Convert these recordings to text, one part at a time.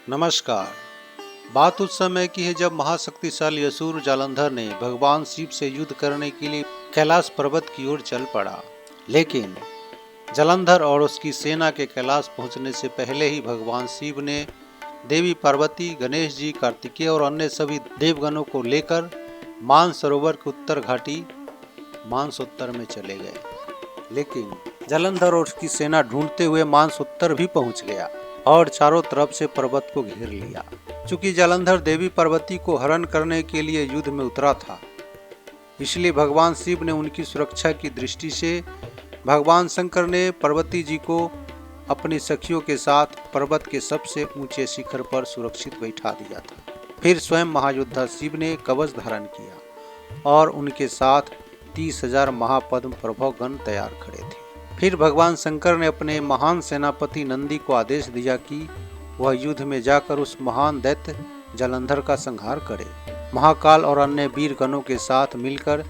नमस्कार। बात उस समय की है जब महाशक्तिशाली असुर जालंधर ने भगवान शिव से युद्ध करने के लिए कैलाश पर्वत की ओर चल पड़ा। लेकिन जालंधर और उसकी सेना के कैलाश पहुंचने से पहले ही भगवान शिव ने देवी पार्वती, गणेश जी, कार्तिकेय और अन्य सभी देवगणों को लेकर मानसरोवर के उत्तर घाटी मानसोत्तर में चले गए। लेकिन जालंधर और उसकी सेना ढूंढते हुए मानसोत्तर भी पहुंच गया और चारों तरफ से पर्वत को घेर लिया। चूंकि जालंधर देवी पार्वती को हरण करने के लिए युद्ध में उतरा था, इसलिए भगवान शिव ने उनकी सुरक्षा की दृष्टि से भगवान शंकर ने पार्वती जी को अपनी सखियों के साथ पर्वत के सबसे ऊंचे शिखर पर सुरक्षित बैठा दिया था। फिर स्वयं महायोद्धा शिव ने कवच धारण किया और उनके साथ 30,000 महापद्म प्रभव गण तैयार खड़े थे। फिर भगवान शंकर ने अपने महान सेनापति नंदी को आदेश दिया कि वह युद्ध में जाकर उस महान दैत्य जालंधर का संहार करे। महाकाल और अन्य वीर गणों के साथ मिलकर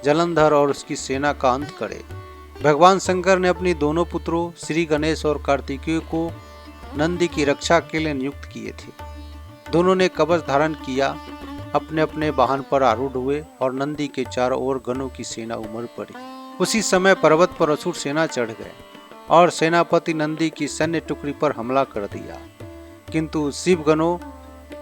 जालंधर और उसकी सेना का अंत करे। भगवान शंकर ने अपनी दोनों पुत्रों श्री गणेश और कार्तिकेय को नंदी की रक्षा के लिए नियुक्त किए थे। दोनों ने कवच धारण किया, अपने अपने वाहन पर आरूढ़ हुए और नंदी के चारों ओर गणों की सेना उमड़ पड़ी। उसी समय पर्वत पर असुर सेना चढ़ गए और सेनापति नंदी की सैन्य टुकड़ी पर हमला कर दिया, किंतु शिव गणों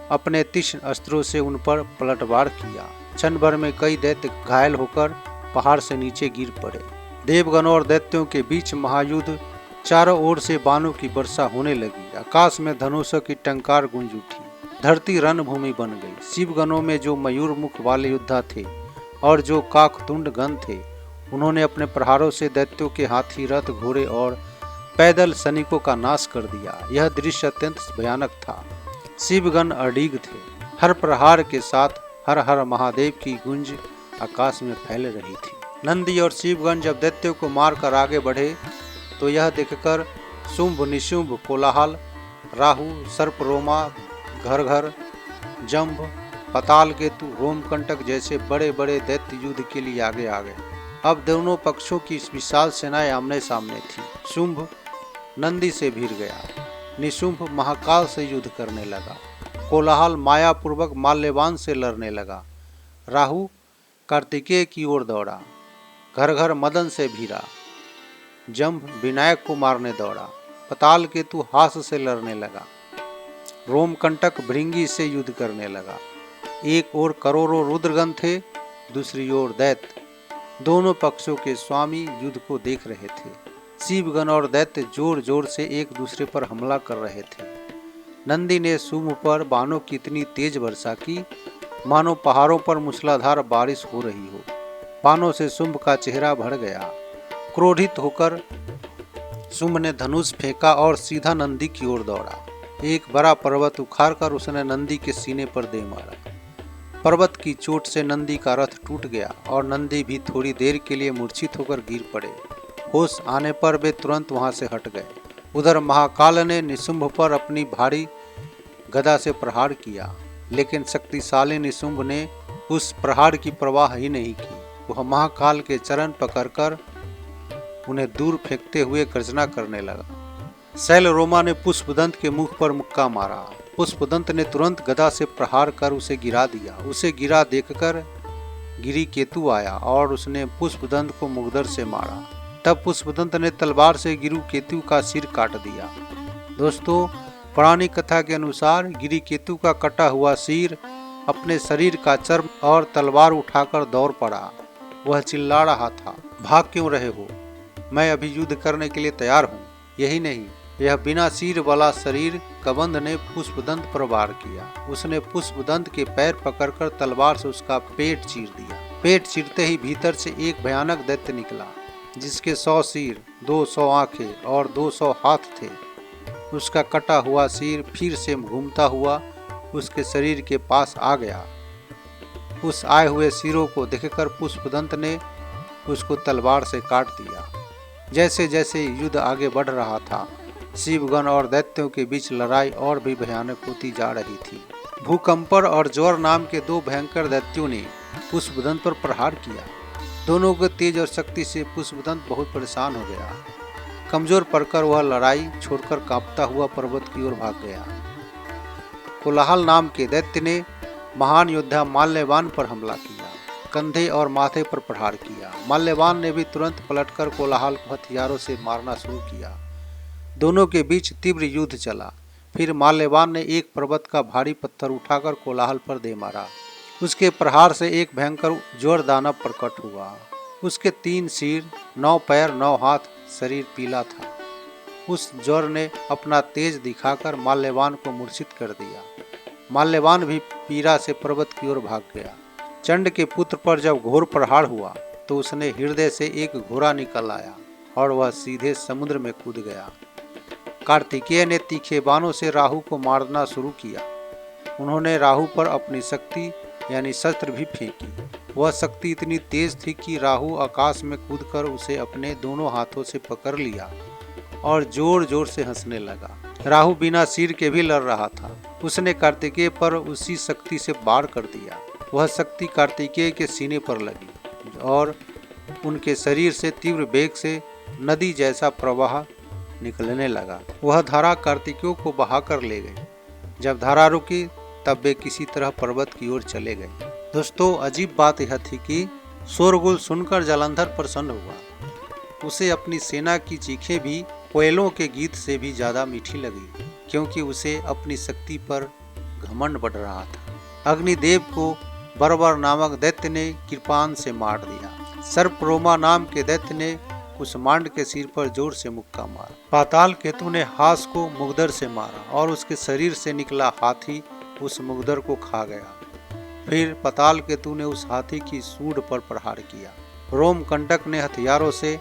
अपने तीक्ष्ण अस्त्रों से उन पर पलटवार किया। क्षण भर में कई दैत्य घायल होकर पहाड़ से नीचे गिर पड़े। देवगणों और दैत्यों के बीच महायुद्ध, चारों ओर से बाणों की वर्षा होने लगी। आकाश में धनुषों की टंकार गूंज उठी, धरती रणभूमि बन गई। शिव गणों में जो मयूर मुख वाले योद्धा थे और जो काकतुंड गण थे, उन्होंने अपने प्रहारों से दैत्यों के हाथी, रथ, घोड़े और पैदल सैनिकों का नाश कर दिया। यह दृश्य अत्यंत भयानक था। शिवगण अडिग थे। हर प्रहार के साथ हर हर महादेव की गूंज आकाश में फैल रही थी। नंदी और शिवगण जब दैत्यों को मारकर आगे बढ़े तो यह देखकर शुंभ, निशुंभ, कोलाहल, राहु, सर्परोमा, घरघर, जंभ, पताल केतु, रोमकंटक जैसे बड़े बड़े दैत्य युद्ध के लिए आगे आ गए। अब दोनों पक्षों की विशाल सेनाएं आमने सामने थी। शुंभ नंदी से भिड़ गया, निशुंभ महाकाल से युद्ध करने लगा, कोलाहल मायापूर्वक माल्यवान से लड़ने लगा, राहु कार्तिकेय की ओर दौड़ा, घरघर मदन से भिड़ा, जंभ विनायक को मारने दौड़ा, पताल केतु हास से लड़ने लगा, रोमकंटक भृंगी से युद्ध करने लगा। एक ओर करोड़ों रुद्रगण थे, दूसरी ओर दैत्य। दोनों पक्षों के स्वामी युद्ध को देख रहे थे। शिवगण और दैत्य जोर जोर से एक दूसरे पर हमला कर रहे थे। नंदी ने शुंभ पर बाणों की इतनी तेज वर्षा की मानो पहाड़ों पर मूसलाधार बारिश हो रही हो। बाणों से शुंभ का चेहरा भर गया। क्रोधित होकर शुंभ ने धनुष फेंका और सीधा नंदी की ओर दौड़ा। एक बड़ा पर्वत उखाड़कर उसने नंदी के सीने पर दे मारा। पर्वत की चोट से नंदी का रथ टूट गया और नंदी भी थोड़ी देर के लिए मूर्छित होकर गिर पड़े। होश आने पर वे तुरंत वहां से हट गए। उधर महाकाल ने निशुंभ पर अपनी भारी गदा से प्रहार किया, लेकिन शक्तिशाली निशुंभ ने उस प्रहार की परवाह ही नहीं की। वह महाकाल के चरण पकड़कर उन्हें दूर फेंकते हुए गर्जना करने लगा। शैलरोमा ने पुष्पदंत के मुख पर मुक्का मारा। पुष्पदंत ने तुरंत गदा से प्रहार कर उसे गिरा दिया। उसे गिरा देखकर गिरी केतु आया और उसने पुष्पदंत को मुगदर से मारा। तब पुष्पदंत ने तलवार से गिरु केतु का सिर काट दिया। दोस्तों, पौराणिक कथा के अनुसार गिरी केतु का कटा हुआ सिर अपने शरीर का चर्म और तलवार उठाकर दौड़ पड़ा। वह चिल्ला रहा था, भाग क्यों रहे हो? मैं अभी युद्ध करने के लिए तैयार हूँ। यही नहीं, यह बिना सिर वाला शरीर कबंध ने पुष्पदंत पर वार किया। उसने पुष्पदंत के पैर पकड़कर तलवार से उसका पेट चीर दिया। पेट चीरते ही भीतर से एक भयानक दैत्य निकला, जिसके 100 सिर, 200 आंखें और 200 हाथ थे। उसका कटा हुआ सिर फिर से घूमता हुआ उसके शरीर के पास आ गया। उस आए हुए सिरों को देखकर पुष्पदंत ने उसको तलवार से काट दिया। जैसे जैसे युद्ध आगे बढ़ रहा था, शिवगण और दैत्यों के बीच लड़ाई और भी भयानक होती जा रही थी। भूकंपर और ज्वर नाम के दो भयंकर दैत्यों ने पुष्पदंत पर प्रहार किया। दोनों के तेज और शक्ति से पुष्पदंत बहुत परेशान हो गया। कमजोर पड़कर वह लड़ाई छोड़कर कांपता हुआ पर्वत की ओर भाग गया। कोलाहल नाम के दैत्य ने महान योद्धा माल्यवान पर हमला किया, कंधे और माथे पर प्रहार किया। माल्यवान ने भी तुरंत पलटकर कोलाहल को हथियारों से मारना शुरू किया। दोनों के बीच तीव्र युद्ध चला। फिर माल्यवान ने एक पर्वत का भारी पत्थर उठाकर कोलाहल पर दे मारा। उसके प्रहार से एक भयंकर ज्वर दानव प्रकट हुआ। उसके 3 सिर, 9 पैर, 9 हाथ, शरीर पीला था। उस ज्वर ने अपना तेज दिखाकर माल्यवान को मूर्छित कर दिया। माल्यवान भी पीड़ा से पर्वत की ओर भाग गया। चंड के पुत्र पर जब घोर प्रहार हुआ तो उसने हृदय से एक घोड़ा निकल आया और वह सीधे समुद्र में कूद गया। कार्तिकेय ने तीखे बाणों से राहु को मारना शुरू किया। उन्होंने राहु पर अपनी शक्ति यानी शस्त्र भी फेंकी। वह शक्ति इतनी तेज थी कि राहु आकाश में कूदकर उसे अपने दोनों हाथों से पकड़ लिया और जोर जोर से हंसने लगा। राहु बिना सिर के भी लड़ रहा था। उसने कार्तिकेय पर उसी शक्ति से वार कर दिया। वह शक्ति कार्तिकेय के सीने पर लगी और उनके शरीर से तीव्र वेग से नदी जैसा प्रवाह निकलने लगा। वह धारा कार्तिकेय को बहाकर ले गई। जब धारा रुकी तब वे किसी तरह पर्वत की ओर चले गए। दोस्तों, अजीब बात यह थी कि शोरगुल सुनकर जालंधर प्रसन्न हुआ। उसे अपनी सेना की चीखें भी कोयलों के गीत से भी ज्यादा मीठी लगी, क्योंकि उसे अपनी शक्ति पर घमंड बढ़ रहा था। अग्निदेव को बर्बर नामक दैत्य ने कृपान से मार दिया। सर्परोमा नाम के दैत्य ने कुष्मांड के सिर पर जोर से मुक्का मारा। पाताल केतु ने हास को मुगदर से मारा और उसके शरीर से निकला हाथी उस मुगदर को खा गया। फिर पाताल केतु ने उस हाथी की सूंड पर प्रहार किया। रोमकंटक ने हथियारों से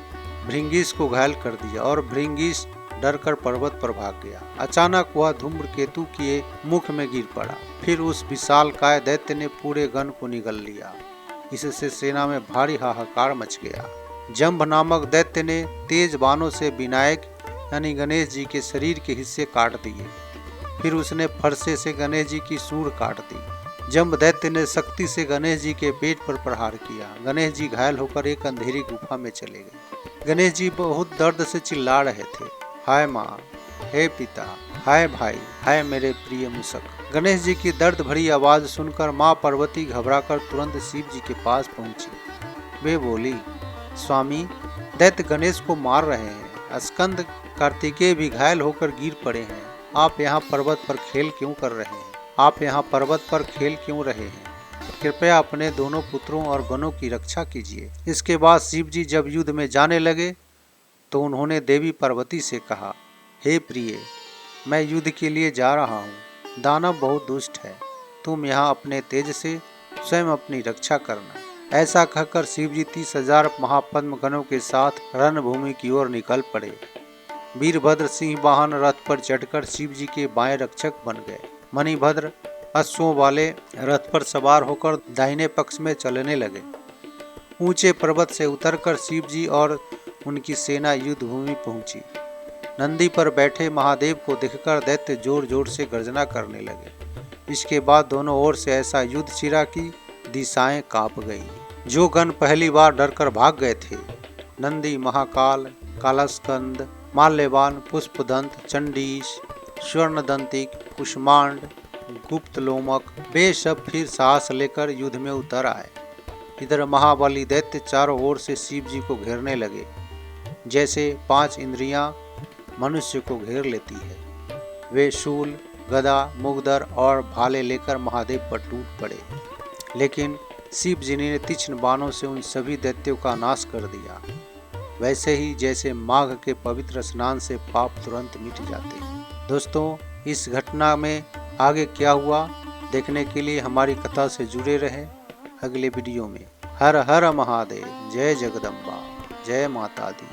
भृंगीश को घायल कर दिया और भृंगीश डरकर पर्वत पर भाग गया। अचानक वह धूम्रकेतु के मुख में गिर पड़ा। फिर उस विशालकाय दैत्य ने पूरे गण को निगल लिया। इससे सेना में भारी हाहाकार मच गया। जंभ नामक दैत्य ने तेज बाणों से विनायक यानी गणेश जी के शरीर के हिस्से काट दिए। फिर उसने फरसे से गणेश जी की सूंड काट दी। जंभ दैत्य ने शक्ति से गणेश जी के पेट पर प्रहार किया। गणेश जी घायल होकर एक अंधेरी गुफा में चले गए। गणेश जी बहुत दर्द से चिल्ला रहे थे, हाय माँ, हे पिता, हाय भाई, हाय मेरे प्रिय मूषक। गणेश जी की दर्द भरी आवाज सुनकर माँ पार्वती घबराकर तुरंत शिव जी के पास पहुंची। वे बोली, स्वामी, दैत्य गणेश को मार रहे हैं। स्कंद कार्तिकेय भी घायल होकर गिर पड़े हैं। आप यहाँ पर्वत पर खेल क्यों कर रहे हैं? आप यहाँ पर्वत पर खेल क्यों रहे हैं? कृपया अपने दोनों पुत्रों और गणों की रक्षा कीजिए। इसके बाद शिव जी जब युद्ध में जाने लगे तो उन्होंने देवी पार्वती से कहा, हे प्रिय, मैं युद्ध के लिए जा रहा हूँ। दानव बहुत दुष्ट है। तुम यहाँ अपने तेज से स्वयं अपनी रक्षा करना। ऐसा कहकर शिव जी 30,000 महापद्म गणों के साथ रणभूमि की ओर निकल पड़े। वीरभद्र सिंह वाहन रथ पर चढ़कर शिव जी के बाएं रक्षक बन गए। मणिभद्र अश्वों वाले रथ पर सवार होकर दाहिने पक्ष में चलने लगे। ऊंचे पर्वत से उतरकर शिव जी और उनकी सेना युद्ध भूमि पहुंची। नंदी पर बैठे महादेव को देखकर दैत्य जोर जोर से गर्जना करने लगे। इसके बाद दोनों ओर से ऐसा युद्ध छिड़ा कि दिशाएं कांप गई। जो गण पहली बार डरकर भाग गए थे, नंदी, महाकाल, कालस्कंद, माल्यवान, पुष्पदंत, चंडीश, स्वर्णदंतिक, कुष्मांड, गुप्त लोमक, वे सब फिर साहस लेकर युद्ध में उतर आए। इधर महाबली दैत्य चारों ओर से शिव जी को घेरने लगे, जैसे 5 इंद्रियां मनुष्य को घेर लेती है। वे शूल, गदा, मुगदर और भाले लेकर महादेव पर टूट पड़े, लेकिन शिव जी ने तीक्ष्ण बाणों से उन सभी दैत्यों का नाश कर दिया। वैसे ही जैसे माघ के पवित्र स्नान से पाप तुरंत मिट जाते हैं। दोस्तों, इस घटना में आगे क्या हुआ देखने के लिए हमारी कथा से जुड़े रहें। अगले वीडियो में हर हर महादेव, जय जगदम्बा, जय माता दी।